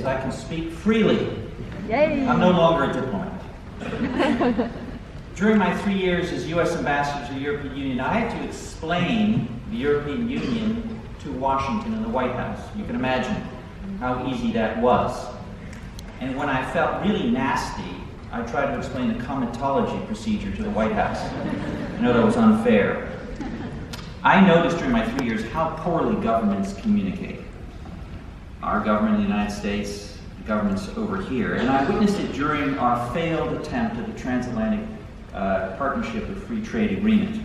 I can speak freely. Yay. I'm no longer a diplomat. During my 3 years as U.S. Ambassador to the European Union, I had to explain the European Union to Washington and the White House. You can imagine how easy that was. And when I felt really nasty, I tried to explain the comitology procedure to the White House. I know that was unfair. I noticed during my 3 years how poorly governments communicate. Our government in the United States, the governments over here. And I witnessed it during our failed attempt at the transatlantic partnership of free trade agreement.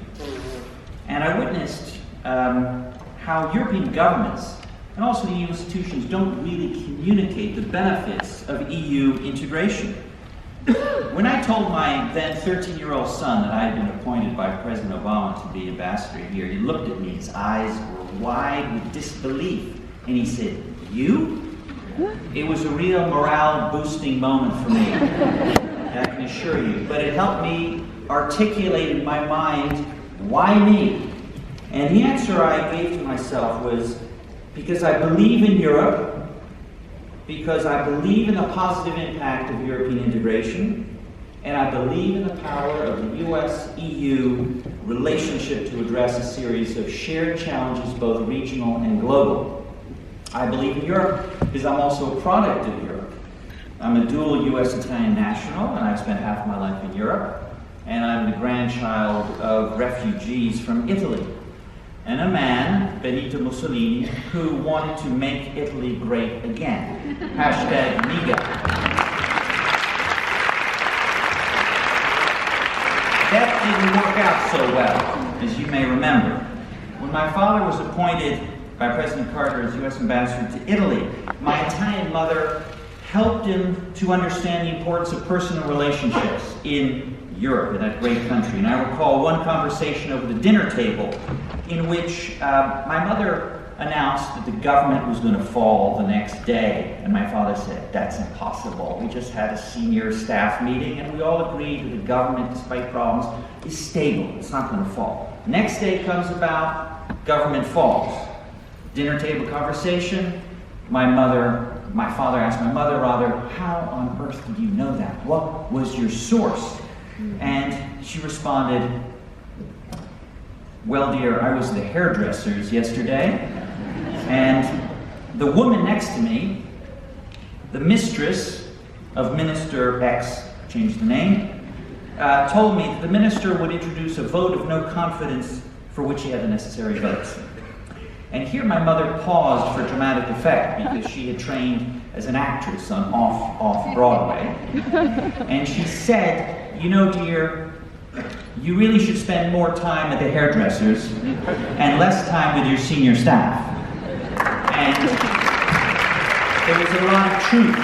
And I witnessed how European governments and also the EU institutions don't really communicate the benefits of EU integration. When I told my then 13-year-old son that I had been appointed by President Obama to be ambassador here, he looked at me, his eyes were wide with disbelief, and he said, "You?" It was a real morale-boosting moment for me, I can assure you, but it helped me articulate in my mind, why me? And the answer I gave to myself was, because I believe in Europe, because I believe in the positive impact of European integration, and I believe in the power of the US-EU relationship to address a series of shared challenges, both regional and global. I believe in Europe because I'm also a product of Europe. I'm a dual US-Italian national, and I've spent half of my life in Europe, and I'm the grandchild of refugees from Italy, and a man, Benito Mussolini, who wanted to make Italy great again. Hashtag Miga. That didn't work out so well, as you may remember. When my father was appointed by President Carter as U.S. Ambassador to Italy, my Italian mother helped him to understand the importance of personal relationships in Europe, in that great country. And I recall one conversation over the dinner table in which my mother announced that the government was going to fall the next day. And my father said, "That's impossible. We just had a senior staff meeting and we all agreed that the government, despite problems, is stable. It's not going to fall." Next day comes about, government falls. Dinner table conversation, my father asked my mother, "How on earth did you know that? What was your source?" And she responded, "Well, dear, I was the hairdresser's yesterday, and the woman next to me, the mistress of Minister X, changed the name, told me that the minister would introduce a vote of no confidence for which he had the necessary votes." And here my mother paused for dramatic effect because she had trained as an actress on off Broadway. And she said, "You know, dear, you really should spend more time at the hairdressers and less time with your senior staff." And there was a lot of truth.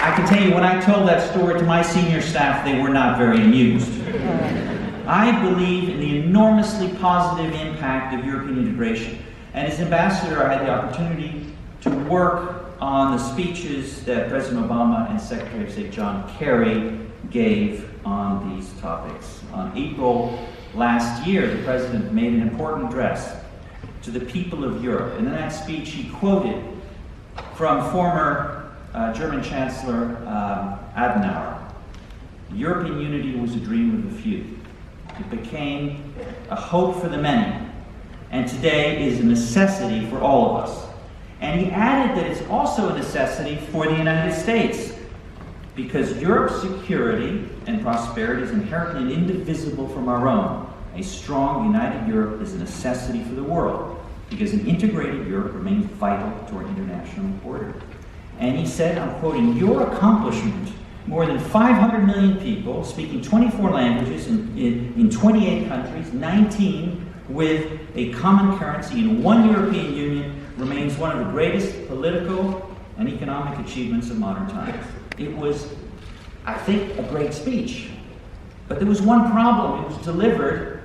I can tell you, when I told that story to my senior staff, they were not very amused. I believe in the enormously positive impact of European integration. And as ambassador, I had the opportunity to work on the speeches that President Obama and Secretary of State John Kerry gave on these topics. On April last year, the President made an important address to the people of Europe. And in that speech, he quoted from former German Chancellor Adenauer. "European unity was a dream of the few. It became a hope for the many, and today is a necessity for all of us." And he added that it's also a necessity for the United States, because Europe's security and prosperity is inherently and indivisible from our own. A strong, united Europe is a necessity for the world, because an integrated Europe remains vital to our international order. And he said, I'm quoting, "Your accomplishment, more than 500 million people speaking 24 languages in 28 countries, 19 with a common currency in one European Union, remains one of the greatest political and economic achievements of modern times." It was, I think, a great speech. But there was one problem. It was delivered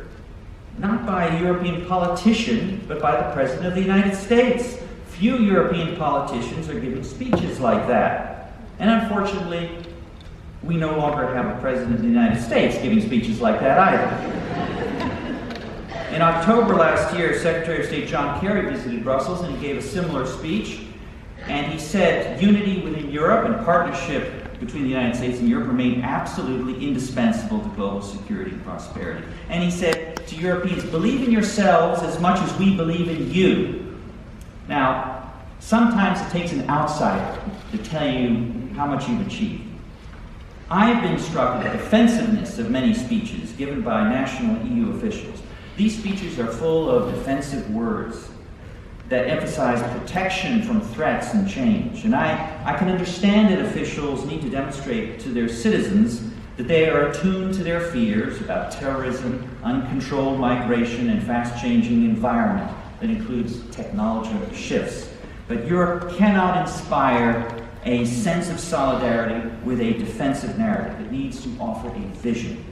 not by a European politician, but by the President of the United States. Few European politicians are giving speeches like that. And unfortunately, we no longer have a President of the United States giving speeches like that either. In October last year, Secretary of State John Kerry visited Brussels and he gave a similar speech. And he said unity within Europe and partnership between the United States and Europe remain absolutely indispensable to global security and prosperity. And he said to Europeans, believe in yourselves as much as we believe in you. Now, sometimes it takes an outsider to tell you how much you've achieved. I've been struck with the defensiveness of many speeches given by national EU officials. These speeches are full of defensive words that emphasize protection from threats and change. And I can understand that officials need to demonstrate to their citizens that they are attuned to their fears about terrorism, uncontrolled migration, and fast-changing environment that includes technological shifts. But Europe cannot inspire a sense of solidarity with a defensive narrative. It needs to offer a vision.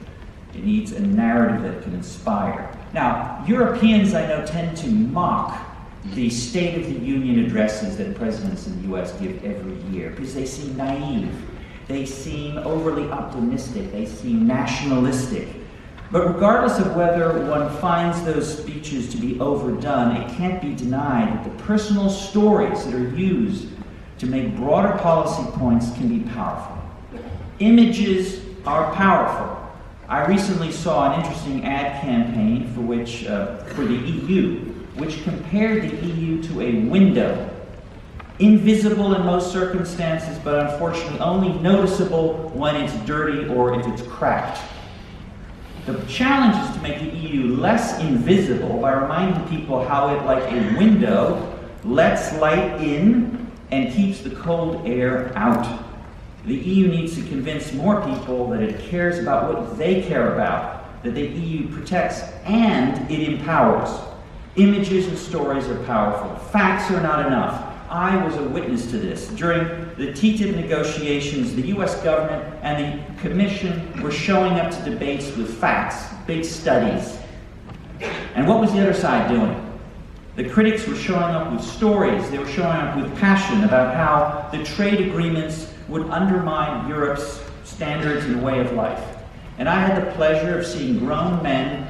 It needs a narrative that can inspire. Now, Europeans, I know, tend to mock the State of the Union addresses that presidents in the US give every year because they seem naive, they seem overly optimistic, they seem nationalistic. But regardless of whether one finds those speeches to be overdone, it can't be denied that the personal stories that are used to make broader policy points can be powerful. Images are powerful. I recently saw an interesting ad campaign for the EU, which compared the EU to a window, invisible in most circumstances, but unfortunately only noticeable when it's dirty or if it's cracked. The challenge is to make the EU less invisible by reminding people how it, like a window, lets light in and keeps the cold air out. The EU needs to convince more people that it cares about what they care about, that the EU protects and it empowers. Images and stories are powerful. Facts are not enough. I was a witness to this. During the TTIP negotiations, the US government and the Commission were showing up to debates with facts, big studies. And what was the other side doing? The critics were showing up with stories. They were showing up with passion about how the trade agreements would undermine Europe's standards and way of life. And I had the pleasure of seeing grown men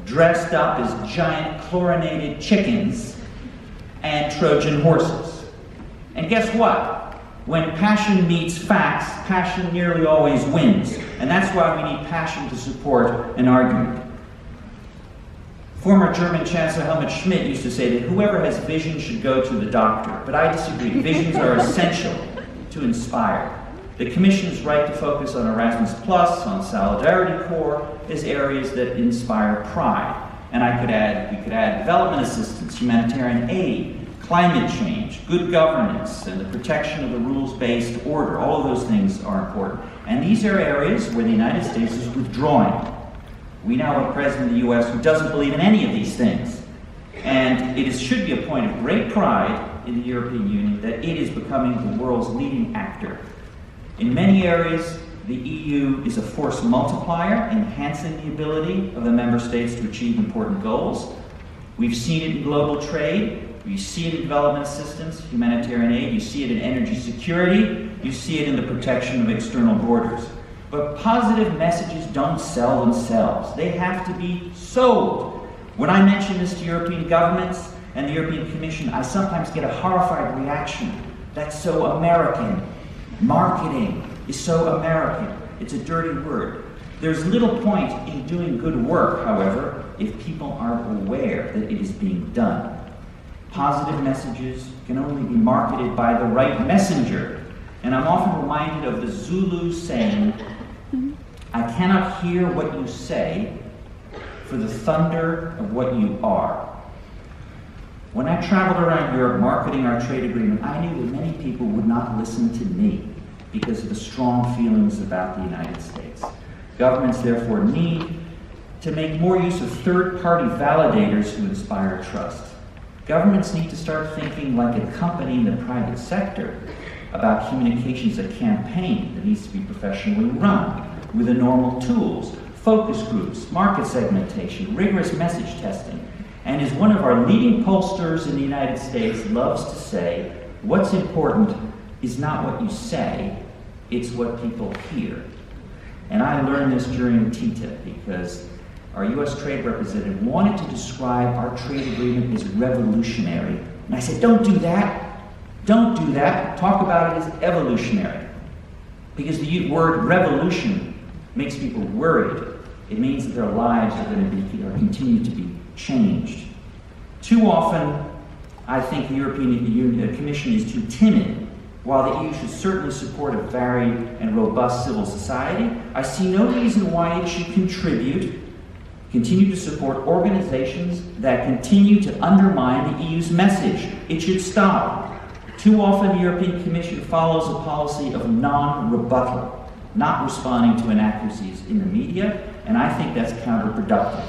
dressed up as giant chlorinated chickens and Trojan horses. And guess what? When passion meets facts, passion nearly always wins. And that's why we need passion to support an argument. Former German Chancellor Helmut Schmidt used to say that whoever has vision should go to the doctor. But I disagree. Visions are essential to inspire. The Commission is right to focus on Erasmus+, on Solidarity Corps, as areas that inspire pride. And we could add development assistance, humanitarian aid, climate change, good governance, and the protection of the rules-based order. All of those things are important. And these are areas where the United States is withdrawing. We now have a president of the US who doesn't believe in any of these things. And it should be a point of great pride in the European Union that it is becoming the world's leading actor. In many areas, the EU is a force multiplier, enhancing the ability of the member states to achieve important goals. We've seen it in global trade. You see it in development assistance, humanitarian aid. You see it in energy security. You see it in the protection of external borders. But positive messages don't sell themselves. They have to be sold. When I mention this to European governments and the European Commission, I sometimes get a horrified reaction. That's so American. Marketing is so American. It's a dirty word. There's little point in doing good work, however, if people aren't aware that it is being done. Positive messages can only be marketed by the right messenger. And I'm often reminded of the Zulu saying, I cannot hear what you say for the thunder of what you are. When I traveled around Europe marketing our trade agreement, I knew that many people would not listen to me because of the strong feelings about the United States. Governments therefore need to make more use of third-party validators who inspire trust. Governments need to start thinking like a company in the private sector about communications, a campaign that needs to be professionally run with the normal tools, focus groups, market segmentation, rigorous message testing. And as one of our leading pollsters in the United States loves to say, what's important is not what you say, it's what people hear. And I learned this during TTIP because our US trade representative wanted to describe our trade agreement as revolutionary. And I said, don't do that. Don't do that. Talk about it as evolutionary. Because the word revolution makes people worried. It means that their lives are going to be, or continue to be changed. Too often, I think the European Commission is too timid. While the EU should certainly support a varied and robust civil society, I see no reason why it should continue to support organizations that continue to undermine the EU's message. It should stop. Too often, the European Commission follows a policy of non-rebuttal, not responding to inaccuracies in the media, and I think that's counterproductive.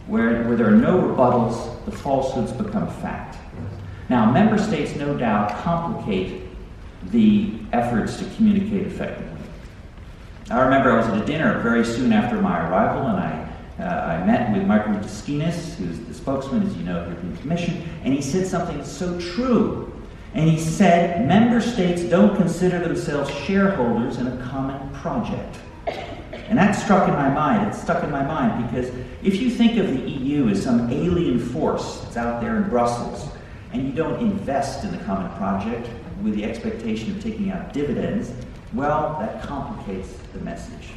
Where there are no rebuttals, the falsehoods become fact. Now, member states no doubt complicate the efforts to communicate effectively. I remember I was at a dinner very soon after my arrival, and I met with Marco Skinis, who's the spokesman, as you know, of the European Commission, and he said something that's so true. And he said, member states don't consider themselves shareholders in a common project. And that struck in my mind. It stuck in my mind because if you think of the EU as some alien force that's out there in Brussels, and you don't invest in the common project with the expectation of taking out dividends, well, that complicates the message.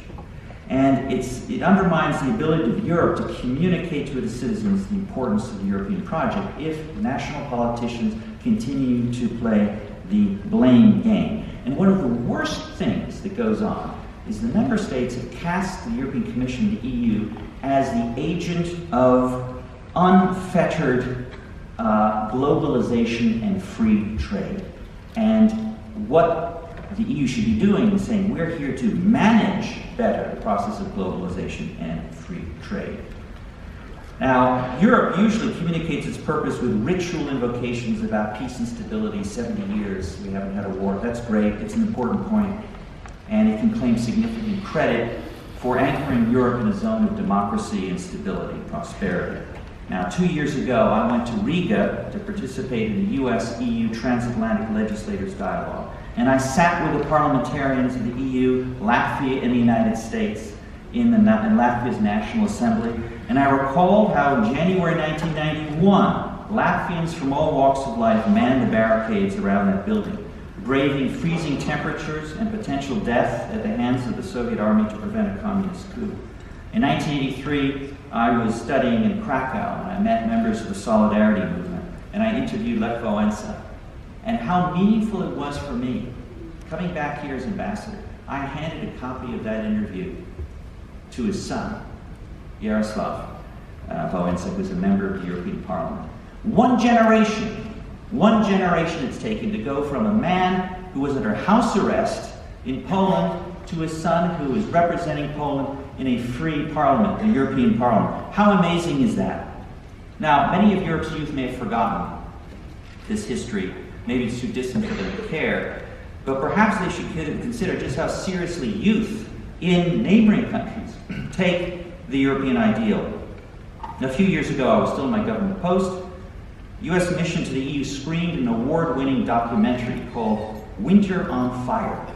And it undermines the ability of Europe to communicate to its citizens the importance of the European project if national politicians continue to play the blame game. And one of the worst things that goes on is the member states have cast the European Commission, the EU, as the agent of unfettered globalization and free trade. And what the EU should be doing is saying, we're here to manage better the process of globalization and free trade. Now, Europe usually communicates its purpose with ritual invocations about peace and stability. 70 years, we haven't had a war. That's great. It's an important point. And it can claim significant credit for anchoring Europe in a zone of democracy and stability, prosperity. Now, 2 years ago, I went to Riga to participate in the US-EU Transatlantic Legislators Dialogue. And I sat with the parliamentarians of the EU, Latvia, and the United States in Latvia's National Assembly. And I recalled how in January 1991, Latvians from all walks of life manned the barricades around that building, braving freezing temperatures and potential death at the hands of the Soviet army to prevent a communist coup. In 1983, I was studying in Krakow, and I met members of the Solidarity movement, and I interviewed Lech Wałęsa. And how meaningful it was for me, coming back here as ambassador, I handed a copy of that interview to his son, Jaroslav Wałęsa, who's a member of the European Parliament. One generation it's taken to go from a man who was under house arrest in Poland to his son who is representing Poland in a free parliament, the European Parliament. How amazing is that? Now, many of Europe's youth may have forgotten this history. Maybe it's too distant for them to care, but perhaps they should consider just how seriously youth in neighboring countries take the European ideal. A few years ago, I was still in my government post. U.S. mission to the EU screened an award-winning documentary called Winter on Fire.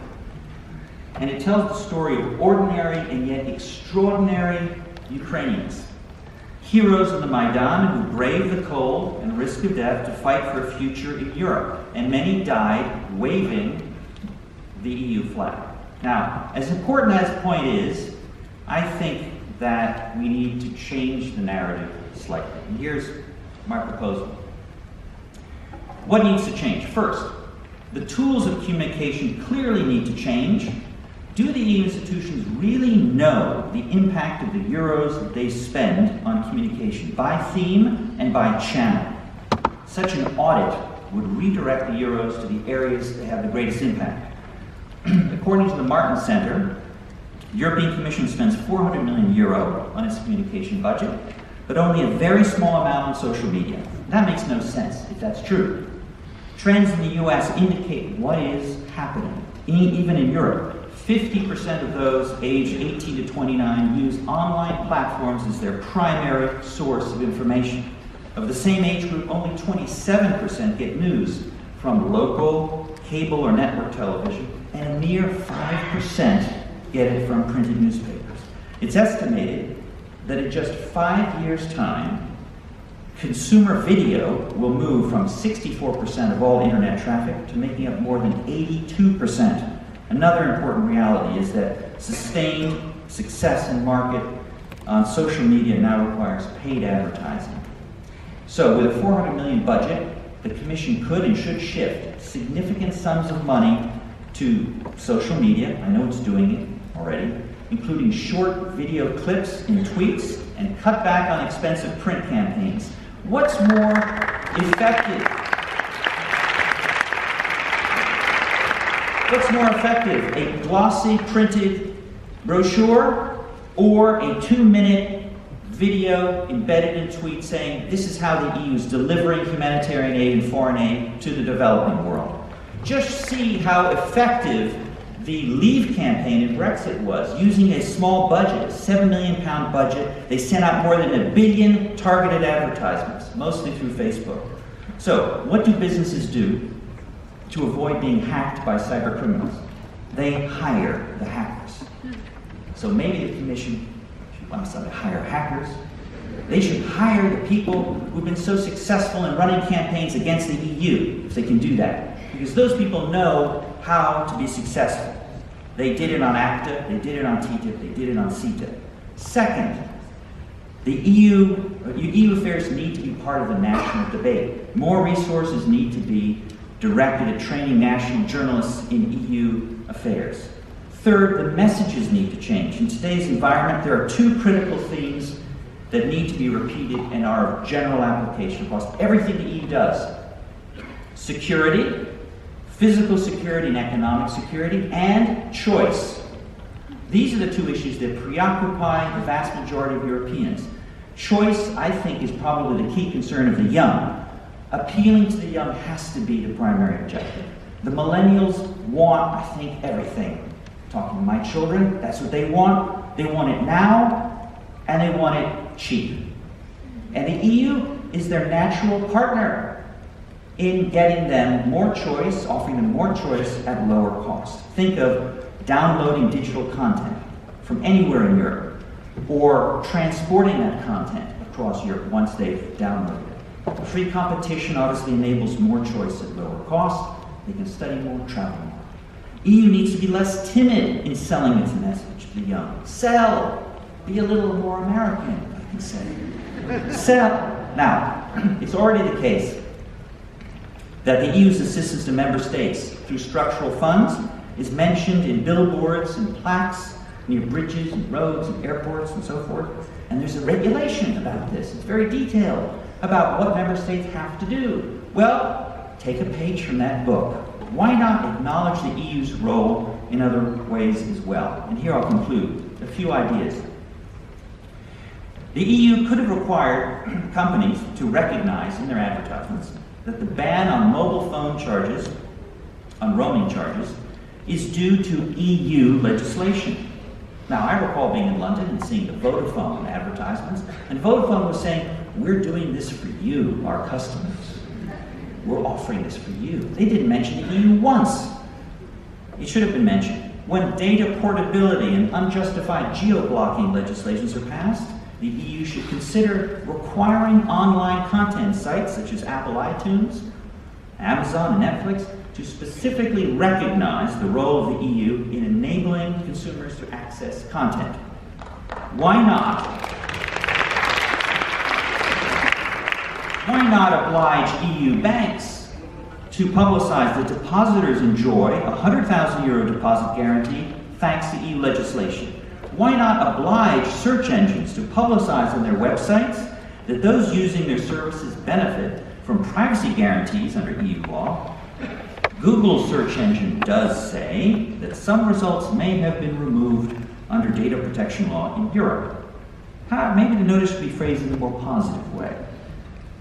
And it tells the story of ordinary and yet extraordinary Ukrainians. Heroes in the Maidan who braved the cold and risk of death to fight for a future in Europe. And many died waving the EU flag. Now, as important as the point is, I think that we need to change the narrative slightly. And here's my proposal. What needs to change? First, the tools of communication clearly need to change. Do the EU institutions really know the impact of the euros that they spend on communication by theme and by channel? Such an audit would redirect the euros to the areas that have the greatest impact. According to the Martin Center, the European Commission spends 400 million euro on its communication budget, but only a very small amount on social media. That makes no sense if that's true. Trends in the US indicate what is happening, even in Europe. 50% of those aged 18 to 29 use online platforms as their primary source of information. Of the same age group, only 27% get news from local, cable, or network television, and a mere 5% get it from printed newspapers. It's estimated that in just 5 years' time, Consumer video will move from 64% of all internet traffic to making up more than 82%. Another important reality is that sustained success in market on social media now requires paid advertising. So with a 400 million budget, the Commission could and should shift significant sums of money to social media. I know it's doing it already, including short video clips and tweets, and cut back on expensive print campaigns. What's more effective? What's more effective, a glossy printed brochure or a 2-minute video embedded in tweet saying this is how the EU is delivering humanitarian aid and foreign aid to the developing world? Just see how effective the Leave campaign in Brexit was. Using a small budget, a £7 million budget, they sent out more than 1 billion targeted advertisements, mostly through Facebook. So, what do businesses do to avoid being hacked by cyber criminals? They hire the hackers. So maybe the Commission should want to hire hackers. They should hire the people who've been so successful in running campaigns against the EU, if they can do that. Because those people know how to be successful. They did it on ACTA, they did it on TTIP, they did it on CETA. Second, the EU affairs need to be part of the national debate. More resources need to be directed at training national journalists in EU affairs. Third, the messages need to change. In today's environment, there are 2 critical themes that need to be repeated in our general application across everything the EU does. Security, physical security and economic security, and choice. These are the 2 issues that preoccupy the vast majority of Europeans. Choice, I think, is probably the key concern of the young. Appealing to the young has to be the primary objective. The millennials want, I think, everything. Talking to my children, that's what they want. They want it now, and they want it cheap. And the EU is their natural partner in getting them more choice, offering them more choice at lower cost. Think of downloading digital content from anywhere in Europe, or transporting that content across Europe once they've downloaded it. Free competition obviously enables more choice at lower cost. They can study more, travel more. EU needs to be less timid in selling its message to the young. Sell. Be a little more American, I can say. Sell. Now, it's already the case that the EU's assistance to member states through structural funds is mentioned in billboards and plaques near bridges and roads and airports and so forth. And there's a regulation about this. It's very detailed about what member states have to do. Well, take a page from that book. Why not acknowledge the EU's role in other ways as well? And here I'll conclude. A few ideas. The EU could have required companies to recognize in their advertisements that the ban on mobile phone charges, on roaming charges, is due to EU legislation. Now, I recall being in London and seeing the Vodafone advertisements, and Vodafone was saying, we're doing this for you, our customers. We're offering this for you. They didn't mention the EU once. It should have been mentioned. When data portability and unjustified geo-blocking legislations are passed, the EU should consider requiring online content sites such as Apple iTunes, Amazon, and Netflix to specifically recognize the role of the EU in enabling consumers to access content. Why not? Why not oblige EU banks to publicize that depositors enjoy a €100,000 deposit guarantee thanks to EU legislation? Why not oblige search engines to publicize on their websites that those using their services benefit from privacy guarantees under EU law? Google's search engine does say that some results may have been removed under data protection law in Europe. Maybe the notice should be phrased in a more positive way,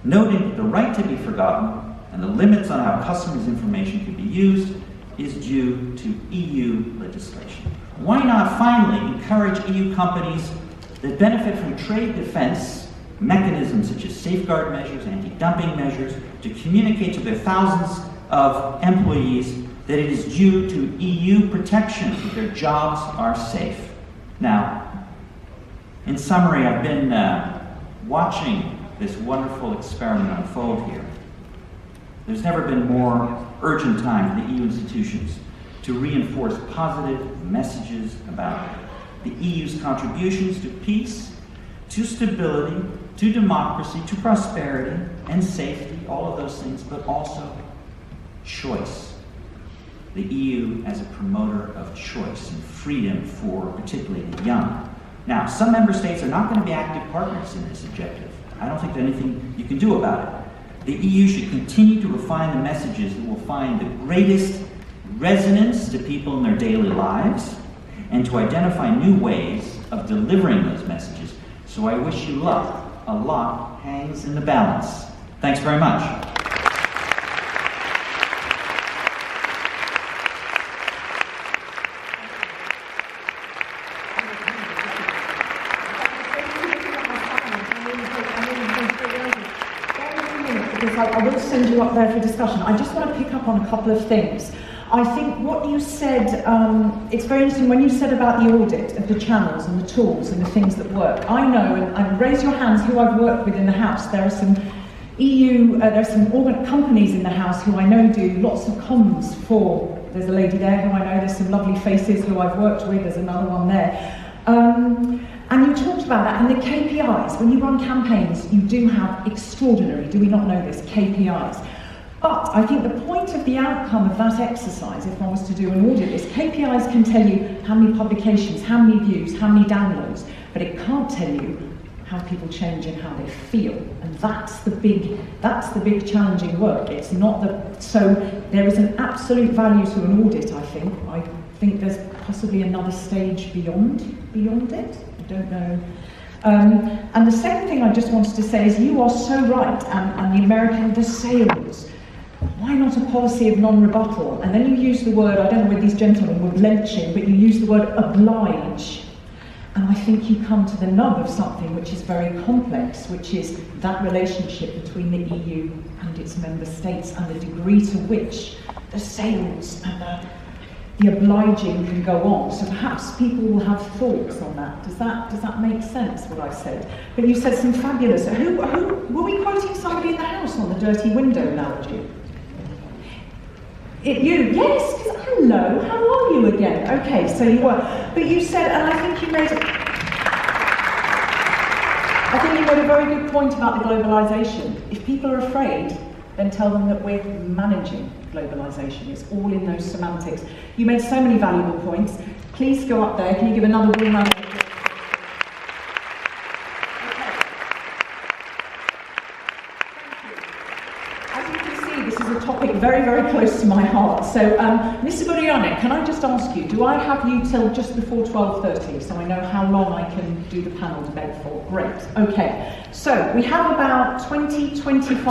noting that the right to be forgotten and the limits on how customers' information can be used is due to EU legislation. Why not finally encourage EU companies that benefit from trade defense mechanisms such as safeguard measures, anti-dumping measures, to communicate to their thousands of employees that it is due to EU protection that their jobs are safe? Now, in summary, I've been watching this wonderful experiment unfold here. There's never been more urgent time for the EU institutions to reinforce positive messages about the EU's contributions to peace, to stability, to democracy, to prosperity and safety, all of those things, but also choice. The EU as a promoter of choice and freedom for particularly the young. Now, some member states are not going to be active partners in this objective. I don't think there's anything you can do about it. The EU should continue to refine the messages that will find the greatest resonance to people in their daily lives and to identify new ways of delivering those messages. So I wish you luck. A lot hangs in the balance. Thanks very much. I will send you up there for discussion. I just want to pick up on a couple of things. I think what you said, it's very interesting when you said about the audit of the channels and the tools and the things that work. I know, and raise your hands who I've worked with in the House. There are some there are some companies in the House who I know do lots of comms for. There's a lady there who I know, there's some lovely faces who I've worked with, there's another one there. And you talked about that, and the KPIs. When you run campaigns, you do have extraordinary, do we not know this, KPIs. But I think the point of the outcome of that exercise, if one was to do an audit, is KPIs can tell you how many publications, how many views, how many downloads, but it can't tell you how people change and how they feel. And that's the big challenging work. It's not so there is an absolute value to an audit, I think. I think there's possibly another stage beyond it. I don't know. And the second thing I just wanted to say is you are so right, and the American, the sales. Why not a policy of non-rebuttal? And then you use the word, I don't know where these gentlemen were blenching, but you use the word oblige. And I think you come to the nub of something which is very complex, which is that relationship between the EU and its member states and the degree to which the sales and the obliging can go on. So perhaps people will have thoughts on that. Does that make sense, what I said? But you said some fabulous, who were we quoting somebody in the House on the dirty window analogy? Yes, because hello, how are you again? Okay, so you were, but you said, and I think you made a very good point about the globalisation. If people are afraid, then tell them that we're managing globalisation. It's all in those semantics. You made so many valuable points. Please go up there. Can you give another warm round of applause? Very, very close to my heart. So, Mr. Burianek, can I just ask you, do I have you till just before 12:30 so I know how long I can do the panel debate for? Great. Okay. So, we have about 20, 25